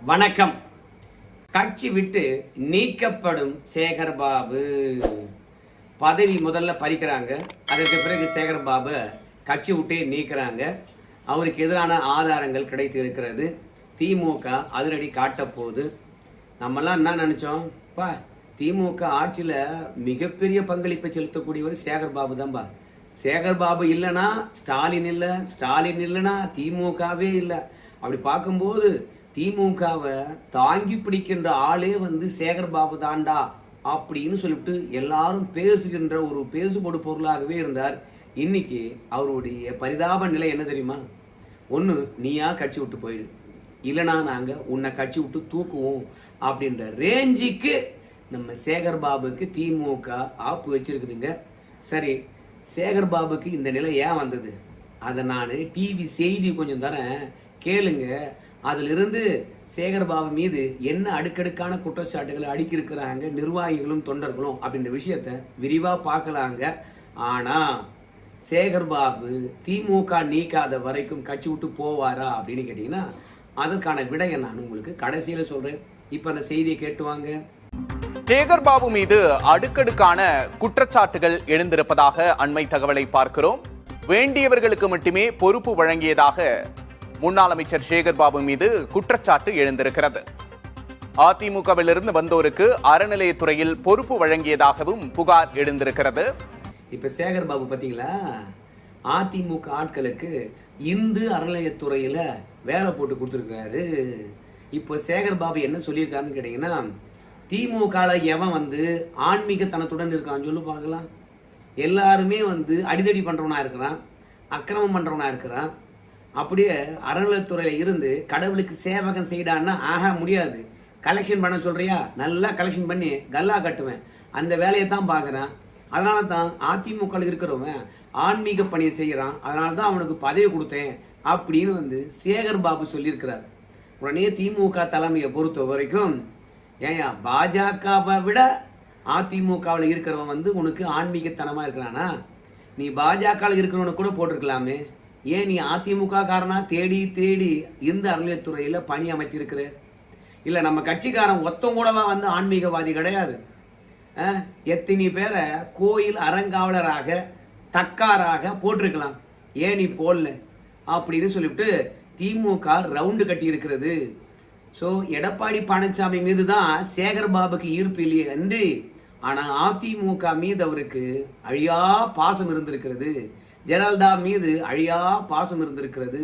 வணக்கம். கட்சி விட்டு நீக்கப்படும் சேகர்பாபு பதவி முதல்ல பறிக்கிறாங்க. அதற்கு பிறகு சேகர்பாபு கட்சி விட்டே நீக்கிறாங்க. அவருக்கு எதிரான ஆதாரங்கள் கிடைத்து இருக்கிறது. திமுக அதிரடி காட்டப்போகுது. நம்மெல்லாம் என்ன நினைச்சோம்? திமுக ஆட்சியில மிகப்பெரிய பங்களிப்பை செலுத்தக்கூடியவர் சேகர்பாபு தான்பா. சேகர்பாபு இல்லைன்னா ஸ்டாலின் இல்லை, ஸ்டாலின் இல்லைன்னா திமுகவே இல்லை. அப்படி பார்க்கும்போது திமுகவை தாங்கி பிடிக்கின்ற ஆளே சேகர்பாபு தாண்டா அப்படின்னு சொல்லிட்டு எல்லாரும் பேசுகின்ற ஒரு பேசுபடு பொருளாகவே இருந்தார். இன்னைக்கு அவருடைய பரிதாப நிலை என்ன தெரியுமா? ஒன்று, நீயா கட்சி விட்டு போயிடு, இல்லைனா நாங்கள் உன்னை கட்சி விட்டு தூக்குவோம் அப்படின்ற ரேஞ்சுக்கு நம்ம சேகர்பாபுக்கு திமுக ஆப்பு வச்சிருக்குதுங்க. சரி, சேகர்பாபுக்கு இந்த நிலை ஏன் வந்தது? அதை நான் டிவி செய்தி கொஞ்சம் தரேன், கேளுங்க. அதிலிருந்து சேகர்பாபு மீது என்ன அடுக்கடுக்கான குற்றச்சாட்டுகளை அடுக்கியிருக்கிறாங்க நிர்வாகிகளும் தொண்டர்களும் அப்படின்ற விஷயத்த விரிவா பார்க்கலாங்க. ஆனா சேகர்பாபு திமுக நீக்காத வரைக்கும் கட்சி விட்டு போவாரா அப்படின்னு கேட்டீங்கன்னா அதற்கான விடையை நான் உங்களுக்கு கடைசியில சொல்றேன். இப்ப அந்த செய்தியை கேட்டுவாங்க. சேகர்பாபு மீது அடுக்கடுக்கான குற்றச்சாட்டுகள் எழுந்திருப்பதாக அண்மை தகவலை பார்க்கிறோம். வேண்டியவர்களுக்கு மட்டுமே பொறுப்பு வழங்கியதாக முன்னாள் அமைச்சர் சேகர்பாபு மீது குற்றச்சாட்டு எழுந்திருக்கிறது. அதிமுகவிலிருந்து வந்தோருக்கு அறநிலையத்துறையில் பொறுப்பு வழங்கியதாகவும் புகார் எழுந்திருக்கிறது. இப்ப சேகர்பாபு பாத்தீங்களா, அதிமுக ஆட்களுக்கு இந்து அறநிலையத்துறையில வேலை போட்டு கொடுத்துருக்காரு. இப்போ சேகர்பாபு என்ன சொல்லியிருக்காருன்னு கேட்டீங்கன்னா, திமுக எவன் ஆன்மீகத்தனத்துடன் இருக்கான்னு சொல்லி பார்க்கலாம். எல்லாருமே அடிதடி பண்றவனா இருக்கிறான், அக்கிரமம் பண்றவனா இருக்கிறான். அப்படியே அறநிலையத்துறையில இருந்து கடவுளுக்கு சேவகம் செய்யடான்னா ஆக முடியாது. கலெக்ஷன் பண்ண சொல்றியா, நல்லா கலெக்ஷன் பண்ணி கல்லா கட்டுவேன், அந்த வேலையை தான் பார்க்குறான். அதனால தான் அதிமுக இருக்கிறவன் ஆன்மீக பணியை செய்கிறான், அதனால தான் அவனுக்கு பதவி கொடுத்தேன் அப்படின்னு சேகர்பாபு சொல்லியிருக்கிறார். உடனே திமுக தலைமையை பொறுத்த வரைக்கும், ஏயா பாஜகவை விட அதிமுகவில் இருக்கிறவன் உனக்கு ஆன்மீகத்தனமா இருக்கிறானா? நீ பாஜகவில் இருக்கிறவனு கூட போட்டிருக்கலாமே, ஏன் நீ அதிமுக காரனா தேடி தேடி இந்த அறநிலையத்துறையில பணி அமைத்திருக்கிற? இல்ல நம்ம கட்சிக்காரன் ஒத்தம் கூடவா ஆன்மீகவாதி கிடையாது? எத்தனை பேரை கோயில் அறங்காவலராக தக்காராக போட்டிருக்கலாம், ஏன் நீ போடல அப்படின்னு சொல்லிவிட்டு திமுக ரவுண்டு கட்டி இருக்கிறது. ஸோ எடப்பாடி பழனிசாமி மீது தான் சேகர்பாபுக்கு ஈர்ப்பு இல்லையே அன்றி, ஆனா அதிமுக மீது அவருக்கு அழியா பாசம் இருந்திருக்கிறது. ஜெயலலிதா மீது அழியா பாசம் இருந்திருக்கிறது.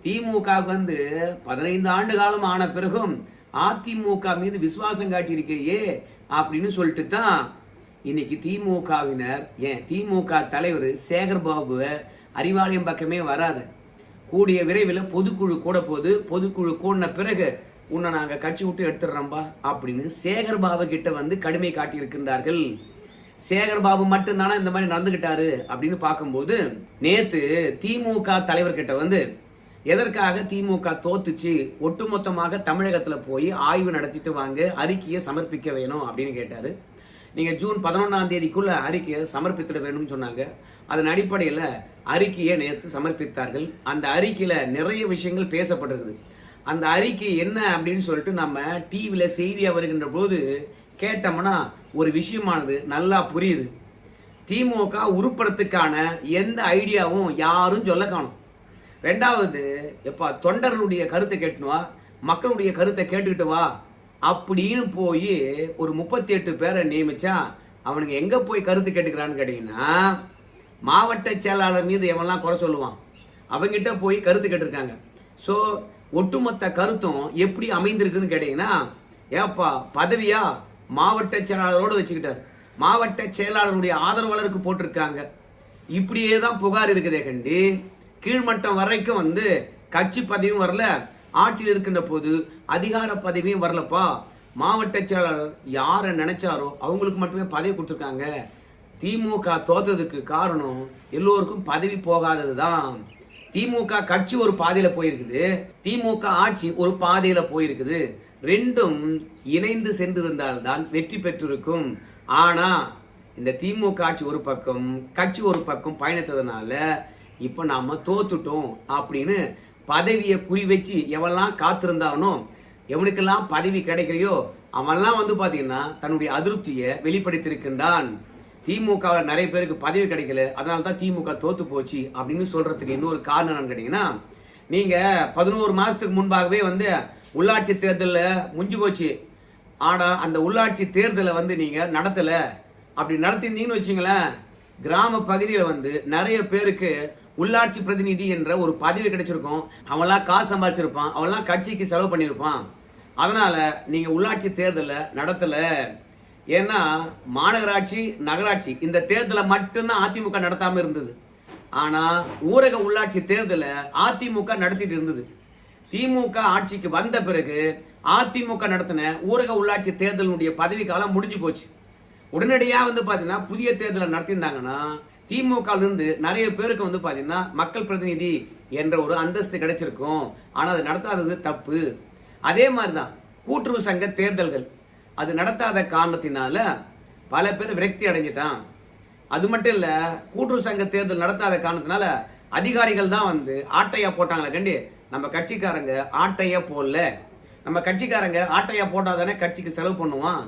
திமுக 15 ஆண்டு காலம் ஆன பிறகும் அதிமுக மீது விசுவாசம் காட்டியிருக்கையே அப்படின்னு சொல்லிட்டு தான் இன்னைக்கு திமுகவினர், ஏன் திமுக தலைவர் சேகர்பாபுவை அறிவாலயம் பக்கமே வராத, கூடிய விரைவில் பொதுக்குழு கூட போது, பொதுக்குழு கூடின பிறகு உன்னை நாங்க கட்சி விட்டு எடுத்துடுறோம்பா அப்படின்னு சேகர்பாபு கிட்ட கடுமை காட்டியிருக்கின்றார்கள். சேகர்பாபு மட்டும்தானா இந்த மாதிரி நடந்துகிட்டாரு அப்படின்னு பார்க்கும்போது, நேத்து திமுக தலைவர்கிட்ட எதற்காக திமுக தோத்துச்சு, ஒட்டுமொத்தமாக தமிழகத்துல போய் ஆய்வு நடத்திட்டு வாங்க, அறிக்கையை சமர்ப்பிக்க வேணும் அப்படின்னு கேட்டாரு. நீங்க ஜூன் 11ஆம் தேதிக்குள்ள அறிக்கையை சமர்ப்பித்திட வேணும்னு சொன்னாங்க. அதன் அடிப்படையில் அறிக்கையை நேற்று சமர்ப்பித்தார்கள். அந்த அறிக்கையில நிறைய விஷயங்கள் பேசப்பட்டிருக்குது. அந்த அறிக்கை என்ன அப்படின்னு சொல்லிட்டு நம்ம டிவியில செய்தியா வருகின்ற போது கேட்டோம்னா ஒரு விஷயமானது நல்லா புரியுது. திமுக உருப்படத்துக்கான எந்த ஐடியாவும் யாரும் சொல்ல காணும். ரெண்டாவது, எப்பா தொண்டர்களுடைய கருத்தை கேட்டுவா, மக்களுடைய கருத்தை கேட்டுக்கிட்டு வா அப்படின்னு போய் ஒரு 38 பேரை நியமிச்சா அவனுக்கு எங்க போய் கருத்து கேட்டுக்கிறான்னு கேட்டீங்கன்னா, மாவட்ட செயலாளர் மீது எவன்லாம் குறை சொல்லுவான் அவங்கிட்ட போய் கருத்து கேட்டிருக்காங்க. ஸோ ஒட்டுமொத்த கருத்தும் எப்படி அமைந்திருக்குன்னு கேட்டீங்கன்னா, ஏப்பா பதவியா மாவட்ட செயலாளரோடு வச்சுக்கிட்டார், மாவட்ட செயலாளருடைய ஆதரவாளருக்கு போட்டிருக்காங்க. இப்படியே தான் புகார் இருக்குதே கண்டி, கீழ்மட்டம் வரைக்கும் கட்சி பதவியும் வரல, ஆட்சியில் இருக்கின்ற போது அதிகார பதவியும் வரலப்பா. மாவட்ட செயலாளர் யாரை நினைச்சாரோ அவங்களுக்கு மட்டுமே பதவி கொடுத்துருக்காங்க. திமுக தோத்ததுக்கு காரணம் எல்லோருக்கும் பதவி போகாதது தான். திமுக கட்சி ஒரு பாதையில போயிருக்குது, திமுக ஆட்சி ஒரு பாதையில போயிருக்குது. ரெண்டும் இணைந்து சென்றிருந்தால்தான் வெற்றி பெற்றிருக்கும். ஆனா இந்த திமுக ஆட்சி ஒரு பக்கம், கட்சி ஒரு பக்கம் பயணித்ததுனால இப்ப நாம தோத்துட்டோம் அப்படின்னு பதவியை குறி வச்சு எவெல்லாம் காத்திருந்தானோ எவனுக்கெல்லாம் பதவி கிடைக்கலையோ அவன்லாம் வந்து பாத்தீங்கன்னா தன்னுடைய அதிருப்தியை வெளிப்படுத்தியிருக்கின்றான். திமுக நிறைய பேருக்கு பதவி கிடைக்கல, அதனால தான் திமுக தோத்து போச்சு அப்படின்னு சொல்றதுக்கு இன்னொரு காரணம் என்னன்னு கேட்டீங்கன்னா, நீங்க 11 மாசத்துக்கு முன்பாகவே வந்து உள்ளாட்சி தேர்தலில் முடிஞ்சு போச்சு. ஆனா அந்த உள்ளாட்சி தேர்தலை வந்து நீங்க நடத்தல. அப்படி நடத்திருந்தீங்கன்னு வச்சுங்களேன், கிராம பகுதியில் வந்து நிறைய பேருக்கு உள்ளாட்சி பிரதிநிதி என்ற ஒரு பதவி கிடைச்சிருக்கும். அவன்லாம் காசு சம்பாதிச்சிருப்பான், அவன்லாம் கட்சிக்கு செலவு பண்ணியிருப்பான். அதனால நீங்க உள்ளாட்சி தேர்தலை நடத்தல. ஏன்னா மாநகராட்சி, நகராட்சி இந்த தேர்தலை மட்டும்தான் அதிமுக நடத்தாம இருந்தது. ஆனா ஊரக உள்ளாட்சி தேர்தலை அதிமுக நடத்திட்டு இருந்தது. திமுக ஆட்சிக்கு வந்த பிறகு அதிமுக நடத்தின ஊரக உள்ளாட்சி தேர்தலுடைய பதவி காலம் முடிஞ்சு போச்சு. உடனடியா வந்து பாத்தீங்கன்னா புதிய தேர்தலை நடத்தியிருந்தாங்கன்னா திமுக இருந்து நிறைய பேருக்கு வந்து பாத்தீங்கன்னா மக்கள் பிரதிநிதி என்ற ஒரு அந்தஸ்து கிடைச்சிருக்கும். ஆனா அது நடத்தாதது தப்பு. அதே மாதிரிதான் கூட்டுறவு சங்க தேர்தல்கள் அது நடத்தாத காரணத்தினால பல பேர் விரக்தி அடைஞ்சிட்டான். அது மட்டும் இல்ல, கூட்டுறவு சங்க தேர்தல் நடத்தாத காரணத்தினால அதிகாரிகள் தான் வந்து ஆட்டையா போட்டாங்களே கண்டி, நம்ம கட்சிக்காரங்க ஆட்டையா போடல. நம்ம கட்சிக்காரங்க ஆட்டையா போட்டாதானே கட்சிக்கு செலவு பண்ணுவான்.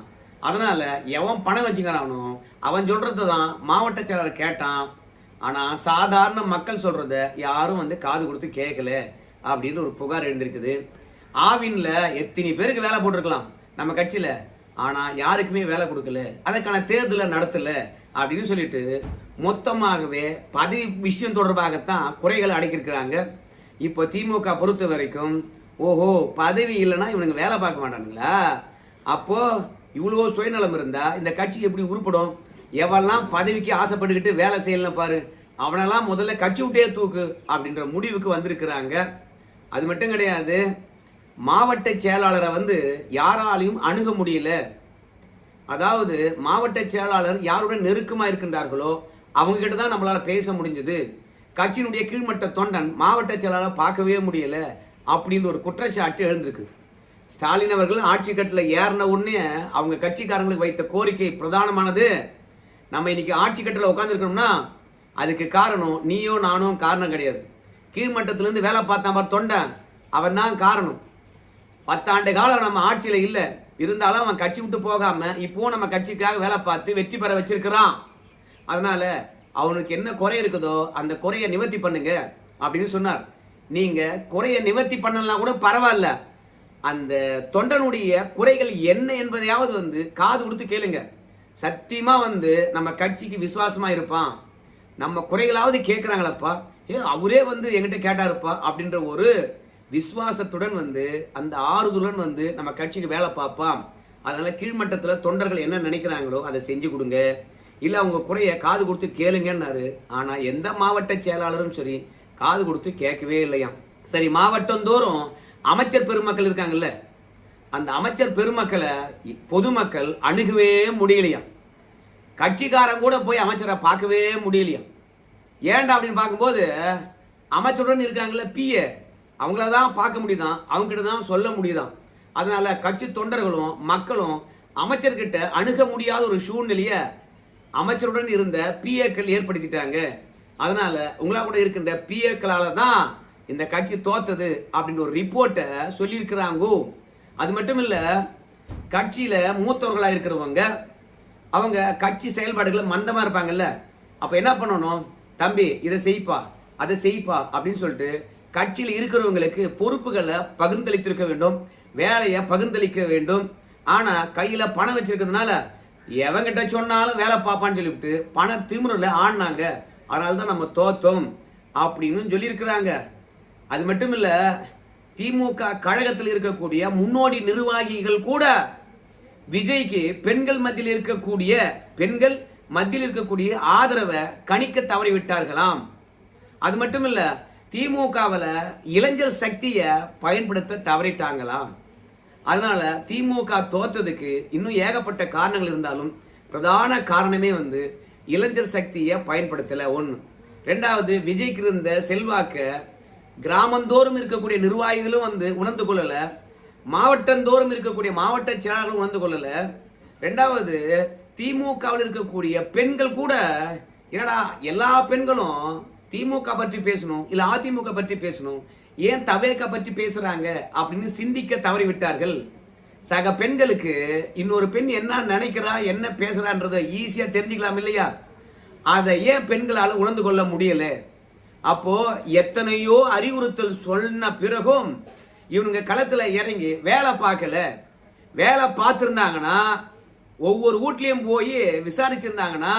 அதனால எவன் பணம் வச்சுக்கிறானோ அவன் சொல்றது தான் மாவட்ட செயலாளர் கேட்டான். ஆனா சாதாரண மக்கள் சொல்றத யாரும் வந்து காது கொடுத்து கேட்கல அப்படின்னு ஒரு புகார் எழுந்திருக்குது. ஆவின்ல எத்தனை பேருக்கு வேலை போட்டிருக்கலாம் நம்ம கட்சியில, ஆனா யாருக்குமே வேலை கொடுக்கல, அதற்கான தேர்தலை நடத்தல அப்படின்னு சொல்லிட்டு மொத்தமாகவே பதவி விஷயம் தொடர்பாகத்தான் குறைகளை அடக்கியிருக்கிறாங்க. இப்போ திமுக பொறுத்த வரைக்கும் ஓஹோ பதவி இல்லைன்னா இவனுங்க வேலை பார்க்க மாட்டானுங்களா, அப்போ இவ்வளோ சுயநலம் இருந்தா இந்த கட்சி எப்படி உருப்படும்? எவெல்லாம் பதவிக்கு ஆசைப்பட்டுக்கிட்டு வேலை செய்யலாம் பாரு, அவனெல்லாம் முதல்ல கட்சி விட்டே தூக்கு அப்படின்ற முடிவுக்கு வந்திருக்கிறாங்க. அது மட்டும் கிடையாது, மாவட்ட செயலாளரை வந்து யாராலையும் அணுக முடியல. அதாவது மாவட்ட செயலாளர் யாருடன் நெருக்கமா இருக்கின்றார்களோ அவங்க கிட்ட தான் நம்மளால பேச முடிஞ்சது. கட்சியினுடைய கீழ்மட்ட தொண்டன் மாவட்ட செயலாளர் பார்க்கவே முடியல அப்படின்னு ஒரு குற்றச்சாட்டு எழுந்திருக்கு. ஸ்டாலின் அவர்கள் ஆட்சி கட்டில் ஏறின உடனே அவங்க கட்சிக்காரங்களுக்கு வைத்த கோரிக்கை பிரதானமானது, நம்ம இன்னைக்கு ஆட்சி கட்டில் உட்காந்துருக்கோம்னா அதுக்கு காரணம் நீயோ நானோ காரணம் கிடையாது, கீழ்மட்டத்திலிருந்து வேலை பார்த்தான் தொண்டன் அவன் தான் காரணம். 10 ஆண்டு காலம் நம்ம ஆட்சியில இல்ல இருந்தாலும் அவன் கட்சி விட்டு போகாம இப்போ நம்ம கட்சிக்காக வேலை பார்த்து வெற்றி பெற வச்சிருக்கிறான். அதனால அவனுக்கு என்ன குறை இருக்குதோ அந்த குறையை நிவர்த்தி பண்ணுங்க அப்படின்னு சொன்னார். நீங்க குறையை நிவர்த்தி பண்ணலாம் கூட பரவாயில்ல, அந்த தொண்டனுடைய குறைகள் என்ன என்பதையாவது வந்து காது கொடுத்து கேளுங்க. சத்தியமா வந்து நம்ம கட்சிக்கு விசுவாசமா இருப்பான். நம்ம குறைகளாவது கேட்கிறாங்களப்பா, அவரே வந்து என்கிட்ட கேட்டாருப்பா அப்படின்ற ஒரு விசுவாசத்துடன் வந்து அந்த ஆறுதலுடன் வந்து நம்ம கட்சிக்கு வேலை பார்ப்பான். அதனால கீழ்மட்டத்தில் தொண்டர்கள் என்ன நினைக்கிறாங்களோ அதை செஞ்சு கொடுங்க, இல்லை அவங்க குறைய காது கொடுத்து கேளுங்கன்னாரு. ஆனா எந்த மாவட்ட செயலாளரும் சரி காது கொடுத்து கேட்கவே இல்லையாம். சரி, மாவட்டம் தோறும் அமைச்சர் பெருமக்கள் இருக்காங்கல்ல, அந்த அமைச்சர் பெருமக்களை பொதுமக்கள் அணுகவே முடியலையாம். கட்சிக்காரன் கூட போய் அமைச்சரை பார்க்கவே முடியலையாம். ஏன்டா அப்படின்னு பார்க்கும்போது அமைச்சருடன் இருக்காங்கல்ல பிஏ, அவங்கள தான் பார்க்க முடியுதான், அவங்க கிட்ட தான் சொல்ல முடியுதான். அதனால கட்சி தொண்டர்களும் மக்களும் அமைச்சர்கிட்ட அணுக முடியாத ஒரு சூழ்நிலைய அமைச்சருடன் இருந்த பிஏக்கள் ஏற்படுத்திட்டாங்க. அதனால உங்களா கூட இருக்கின்ற பிஏக்களால தான் இந்த கட்சி தோத்தது அப்படின்னு ஒரு ரிப்போர்ட்டை சொல்லியிருக்கிறாங்க. அது மட்டும் இல்ல, கட்சியில மூத்தவர்களா இருக்கிறவங்க அவங்க கட்சி செயல்பாடுகளை மந்தமா இருப்பாங்கல்ல, அப்ப என்ன பண்ணணும், தம்பி இதை செய்ப்பா அதை செய்ப்பா அப்படின்னு சொல்லிட்டு கட்சியில் இருக்கிறவங்களுக்கு பொறுப்புகளை பகிர்ந்தளித்திருக்க வேண்டும், வேலையை பகிர்ந்தளிக்க வேண்டும். ஆனா கையில பணம் வச்சிருக்கிறதுனால எவங்கிட்ட சொன்னாலும் வேலை பார்ப்பான்னு சொல்லிவிட்டு பண திமிரில் ஆடினாங்க. அதனால்தான் நம்ம தோத்தோம் அப்படின்னு சொல்லியிருக்கிறாங்க. அது மட்டும் இல்ல, திமுக கழகத்தில் இருக்கக்கூடிய முன்னோடி நிர்வாகிகள் கூட விஜய்க்கு பெண்கள் மத்தியில் இருக்கக்கூடிய ஆதரவை கணிக்க தவறிவிட்டார்களாம். அது மட்டும் இல்ல, திமுகவில் இளைஞர் சக்தியை பயன்படுத்த தவறிட்டாங்களாம். அதனால திமுக தோத்ததுக்கு இன்னும் ஏகப்பட்ட காரணங்கள் இருந்தாலும் பிரதான காரணமே வந்து இளைஞர் சக்தியை பயன்படுத்தல. ஒன்று. ரெண்டாவது, விஜய்க்கு இருந்த செல்வாக்க கிராமந்தோறும் இருக்கக்கூடிய நிர்வாகிகளும் வந்து உணர்ந்து கொள்ளல, மாவட்டந்தோறும் இருக்கக்கூடிய மாவட்ட செயலாளர்களும் உணர்ந்து கொள்ளல. ரெண்டாவது, திமுகவில் இருக்கக்கூடிய பெண்கள் கூட என்னடா எல்லா பெண்களும் திமுக பற்றி பேசணும் இல்ல அதிமுக பற்றி பேசணும், ஏன் தவேகா பற்றி பேசுறாங்க அப்படின்னு சிந்திக்க தவறிவிட்டார்கள். சக பெண்களுக்கு இன்னொரு பெண் என்ன நினைக்கிறா என்ன பேசுறான்றத ஈஸியா தெரிஞ்சுக்கலாம் இல்லையா? அதை ஏன் பெண்களால் உணர்ந்து கொள்ள முடியல? அப்போ எத்தனையோ அறிவுறுத்தல் சொன்ன பிறகும் இவனுங்க களத்துல இறங்கி வேலை பார்க்கல. வேலை பார்த்திருந்தாங்கன்னா, ஒவ்வொரு வீட்லயும் போய் விசாரிச்சிருந்தாங்கன்னா,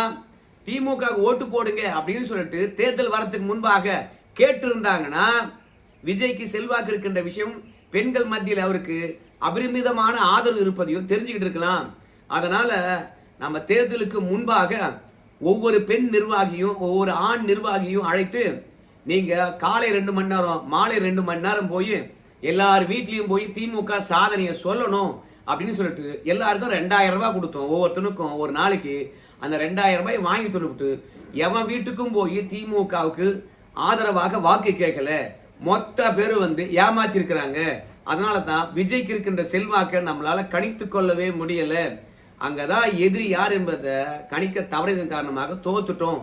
திமுக ஓட்டு போடுங்க அப்படின்னு சொல்லிட்டு தேர்தல் வரத்துக்கு முன்பாக கேட்டு இருந்தாங்கன்னா, விஜய்க்கு செல்வாக்கு இருக்கின்ற விஷயம் பெண்கள் மத்தியில் அவருக்கு அபரிமிதமான ஆதரவு இருப்பதையும் தெரிஞ்சுக்கிட்டு இருக்கலாம். அதனால நம்ம தேர்தலுக்கு முன்பாக ஒவ்வொரு பெண் நிர்வாகியும் ஒவ்வொரு ஆண் நிர்வாகியும் அழைத்து, நீங்க காலை 2 மணி நேரம் மாலை 2 மணி நேரம் போய் எல்லார் வீட்லயும் போய் திமுக சாதனையை சொல்லணும் அப்படின்னு சொல்லிட்டு எல்லாருக்கும் 2000 ரூபாய் கொடுத்தோம். ஒவ்வொருத்தனுக்கும் ஒரு நாளைக்கு அந்த 2000 ரூபாய் வாங்கி தொழுவிட்டு எவன் வீட்டுக்கும் போய் திமுகவுக்கு ஆதரவாக வாக்கு கேட்கல, மொத்த பேரு ஏமாத்தி இருக்கிறாங்க. அதனால தான் விஜய்க்கு இருக்கின்ற செல்வாக்கை நம்மளால கணித்து கொள்ளவே முடியல. அங்கதான் எதிரி யார் என்பதை கணிக்க தவறியதன் காரணமாக தோத்துட்டோம்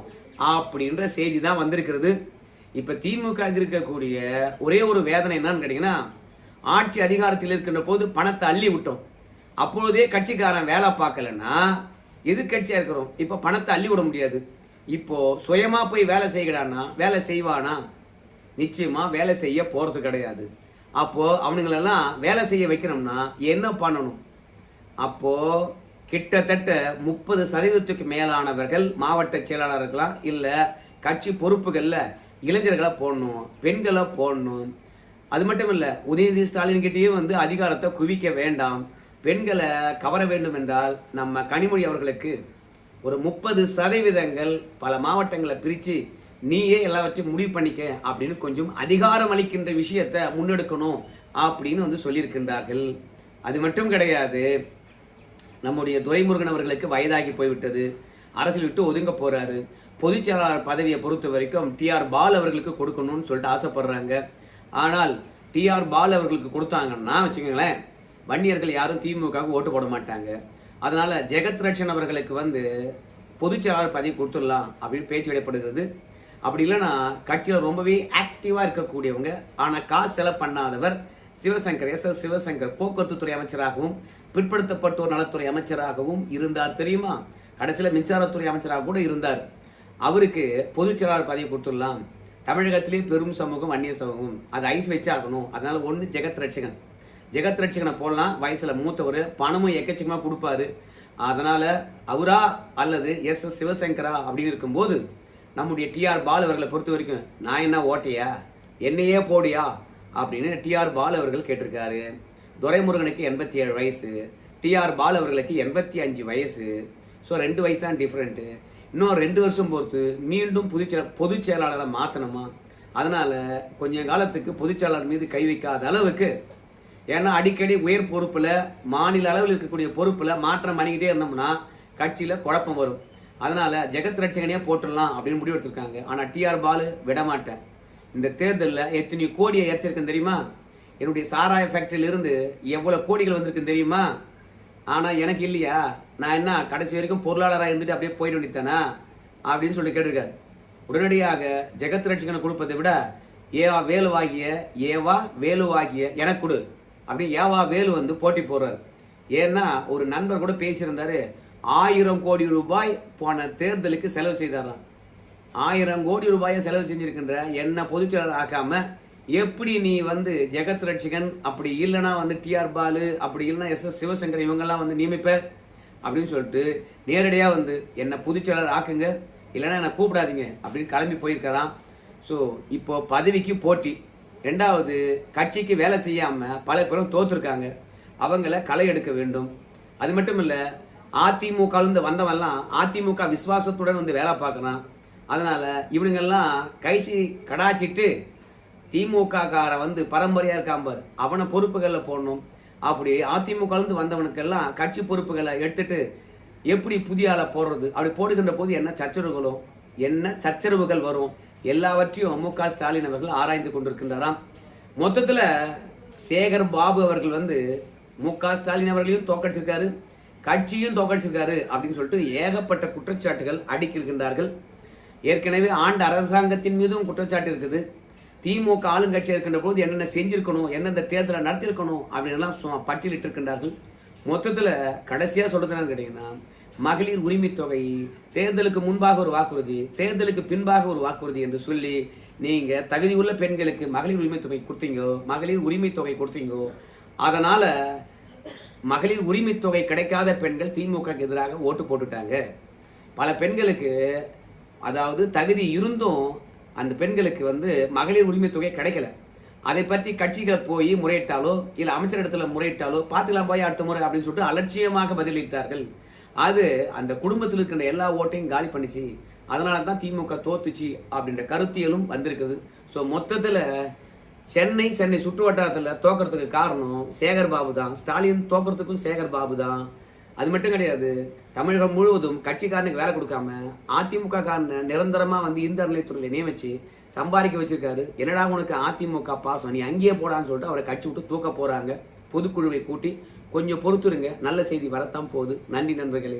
அப்படின்ற செய்தி தான் வந்திருக்கிறது. இப்ப திமுக இருக்கக்கூடிய ஒரே ஒரு வேதனை என்னன்னு கேட்டீங்கன்னா, ஆட்சி அதிகாரத்தில் இருக்கின்ற போது பணத்தை அள்ளி விட்டோம். அப்பொழுதே கட்சிக்காரன் வேலை பார்க்கலன்னா எதிர்கட்சியா இருக்கிறோம். இப்ப பணத்தை அள்ளி விட முடியாது. இப்போ சுயமா போய் வேலை செய்கிறானா வேலை செய்வானா? நிச்சயமா வேலை செய்ய போறது கிடையாது. அப்போ அவனுங்களெல்லாம் வேலை செய்ய வைக்கணும்னா என்ன பண்ணணும்? அப்போ கிட்டத்தட்ட 30% மேலானவர்கள் மாவட்ட செயலாளர்களா இல்ல கட்சி பொறுப்புகள்ல இளைஞர்களை போடணும், பெண்களை போடணும். அது மட்டும் இல்ல, உதயநிதி ஸ்டாலின் கிட்டேயே அதிகாரத்தை குவிக்க வேண்டாம். பெண்களை கவர வேண்டும் என்றால் நம்ம கனிமொழி அவர்களுக்கு ஒரு 30% பல மாவட்டங்களை பிரிச்சு நீயே எல்லாவற்றையும் முடிவு பண்ணிக்க அப்படின்னு கொஞ்சம் அதிகாரம் அளிக்கின்ற விஷயத்தை முன்னெடுக்கணும் அப்படின்னு சொல்லியிருக்கின்றார்கள். அது மட்டும் கிடையாது, நம்முடைய துரைமுருகன் அவர்களுக்கு வயதாகி போய்விட்டது, அரசியல் விட்டு ஒதுங்க போறாரு. பொதுச் செயலாளர் பதவியை பொறுத்த வரைக்கும் டிஆர் பால் அவர்களுக்கு கொடுக்கணும்னு சொல்லிட்டு ஆசைப்படுறாங்க. ஆனால் டிஆர் பால் அவர்களுக்கு கொடுத்தாங்கன்னா வச்சுக்கோங்களேன், வன்னியர்கள் யாரும் திமுகவுக்கு ஓட்டு போட மாட்டாங்க. அதனால ஜெகத் ரட்சன் அவர்களுக்கு பொதுச் செயலாளர் பதவி கொடுத்துடலாம் அப்படின்னு பேச்சு விடப்படுகிறது. அப்படி இல்லைன்னா கட்சியில் ரொம்பவே ஆக்டிவா இருக்கக்கூடியவங்க, ஆனா காசு செலவு பண்ணாதவர் சிவசங்கர், எஸ் சிவசங்கர் போக்குவரத்து துறை அமைச்சராகவும் பிற்படுத்தப்பட்டோர் நலத்துறை அமைச்சராகவும் இருந்தார் தெரியுமா? கடைசியில மின்சாரத்துறை அமைச்சராக கூட இருந்தார். அவருக்கு பொதுச் செயலாளர் பதவி கொடுத்துடலாம். தமிழகத்திலே பெரும் சமூகம் வன்னியர் சமூகம் அது ஐஸ் வச்சாகணும். அதனால ஒன்று ஜெகத் ரட்சகனை போடலாம். வயசுல மூத்தவர், பணமும் எக்கச்சக்கமா கொடுப்பாரு. அதனால அவரா அல்லது எஸ் சிவசங்கரா அப்படின்னு இருக்கும்போது நம்முடைய டிஆர் பால் அவர்களை பொறுத்த வரைக்கும் நான் என்ன ஓட்டையா என்னையே போடியா அப்படின்னு டிஆர் பால் அவர்கள் கேட்டிருக்காரு. துரைமுருகனுக்கு 87 வயசு, டிஆர் பால் அவர்களுக்கு 85 வயசு. ஸோ 2 வயசு தான் டிஃப்ரெண்ட்டு. இன்னும் 2 வருஷம் பொறுத்து மீண்டும் பொதுச் செயலாளரை மாற்றணுமா? அதனால கொஞ்ச காலத்துக்கு பொதுச் செயலாளர் மீது கை வைக்காத அளவுக்கு, ஏன்னா அடிக்கடி உயர் பொறுப்புல மாநில அளவில் இருக்கக்கூடிய பொறுப்புல மாற்றம் பண்ணிக்கிட்டே இருந்தோம்னா கட்சியில குழப்பம் வரும். அதனால ஜெகத் ரட்சகனே போட்டுடலாம் அப்படின்னு முடிவு எடுத்திருக்காங்க. ஆனா டிஆர் பாலு விட மாட்டேன். இந்த தேர்தலில் எத்தனை கோடியை இறைச்சிருக்குன்னு தெரியுமா? என்னுடைய சாராய ஃபேக்டரியில இருந்து எவ்வளவு கோடிகள் வந்திருக்குன்னு தெரியுமா? ஆனா எனக்கு இல்லையா? நான் என்ன கடைசி வரைக்கும் பொருளாளராக இருந்துட்டு அப்படியே போயிட வேண்டியதானா அப்படின்னு சொல்லி கேட்டிருக்காரு. உடனடியாக ஜெகத் ரட்சகனை கொடுப்பதை விட ஏவா வேலுவாகிய எனக்கு கொடு அப்படி ஏவா வேலு போட்டி போடுறாரு. ஏன்னா ஒரு நண்பர் கூட பேசியிருந்தாரு, 1000 கோடி ரூபாய் போன தேர்தலுக்கு செலவு செய்தாராம். 1000 கோடி ரூபாயை செலவு செஞ்சிருக்கின்ற என்ன பொதுச்செயலாளர் ஆக்காம எப்படி நீ ஜெகத் ரட்சகன், அப்படி இல்லைன்னா டிஆர் பாலு, அப்படி இல்லைன்னா எஸ் சிவசங்கர் இவங்கெல்லாம் நியமிப்ப அப்படின்னு சொல்லிட்டு நேரடியா என்ன பொதுச்செயலாளர் ஆக்குங்க, இல்லைன்னா என்ன கூப்பிடாதீங்க அப்படின்னு கிளம்பி போயிருக்கலாம். ஸோ இப்போ பதவிக்கு போட்டி. 2வது, கட்சிக்கு வேலை செய்யாம பல பேரும் தோத்துருக்காங்க, அவங்கள களை எடுக்க வேண்டும். அது மட்டும் இல்ல, அதிமுக வந்தவெல்லாம் அதிமுக விசுவாசத்துடன் வேலை பார்க்கறான். அதனால இவனுங்கெல்லாம் கைசி கடாச்சிட்டு திமுக கார பரம்பரையா இருக்காம்பார், அவனை பொறுப்புகள்ல போடணும். அப்படி அதிமுக வந்தவனுக்கெல்லாம் கட்சி பொறுப்புகளை எடுத்துட்டு எப்படி புதிய ஆளை போடுறது, அப்படி போடுகின்ற போது என்ன சச்சரவுகள் வரும், எல்லாவற்றையும் மு.க. ஸ்டாலின் அவர்கள் ஆராய்ந்து கொண்டிருக்கின்றாராம். மொத்தத்துல சேகர் பாபு அவர்கள் மு.க. ஸ்டாலின் அவர்களையும் தோக்கடிச்சிருக்காரு, கட்சியும் தோக்கடிச்சிருக்காரு அப்படின்னு சொல்லிட்டு ஏகப்பட்ட குற்றச்சாட்டுகள் அடுக்கியிருக்கின்றார்கள். ஏற்கனவே ஆண்ட அரசாங்கத்தின் மீதும் குற்றச்சாட்டு இருக்குது. திமுக ஆளுங்கட்சியாக இருக்கின்ற போது என்னென்ன செஞ்சிருக்கணும், எந்தெந்த தேர்தலை நடத்திருக்கணும் அப்படின்லாம் பட்டியலிட்டு இருக்கின்றார்கள். மொத்தத்தில் கடைசியாக சொல்றது கேட்டீங்கன்னா, மகளிர் உரிமை தொகை தேர்தலுக்கு முன்பாக ஒரு வாக்குறுதி, தேர்தலுக்கு பின்பாக ஒரு வாக்குறுதி என்று சொல்லி நீங்க தகுதி உள்ள பெண்களுக்கு மகளிர் உரிமை தொகை கொடுத்தீங்கோ, மகளிர் உரிமை தொகை கொடுத்தீங்கோ. அதனால மகளிர் உரிமை தொகை கிடைக்காத பெண்கள் திமுக எதிராக ஓட்டு போட்டுட்டாங்க. பல பெண்களுக்கு அதாவது தகுதி இருந்தும் அந்த பெண்களுக்கு மகளிர் உரிமை தொகை கிடைக்கல. அதை பற்றி கட்சிகள் போய் முறையிட்டாலோ இல்ல அமைச்சர் இடத்துல முறையிட்டாலோ பார்த்துக்கலாம் போய் அடுத்த முறை அப்படின்னு சொல்லிட்டு அலட்சியமாக பதிலளித்தார்கள். அது அந்த குடும்பத்தில் இருக்கின்ற எல்லா ஓட்டையும் காலி பண்ணிச்சு. அதனால தான் திமுக தோத்துச்சு அப்படின்ற கருத்தியலும் வந்திருக்குது. ஸோ மொத்தத்தில் சென்னை சுற்று வட்டாரத்தில் தோக்கிறதுக்கு காரணம் சேகர் பாபு தான். ஸ்டாலின் தோக்கிறதுக்கும் சேகர் பாபு தான். அது மட்டும் கிடையாது, தமிழகம் முழுவதும் கட்சிக்காரனுக்கு வேலை கொடுக்காம அதிமுக காரனை நிரந்தரமா இந்த அறநிலையத்துறையில நியமிச்சு சம்பாதிக்க வச்சிருக்காரு. என்னடா உனக்கு அதிமுக பாசம், நீ அங்கேயே போடான்னு சொல்லிட்டு அவரை கட்சி விட்டு தூக்க போறாங்க. பொதுக்குழுவை கூட்டி கொஞ்சம் பொறுத்துருங்க, நல்ல செய்தி வரத்தான் போகுது. நன்றி நண்பர்களே.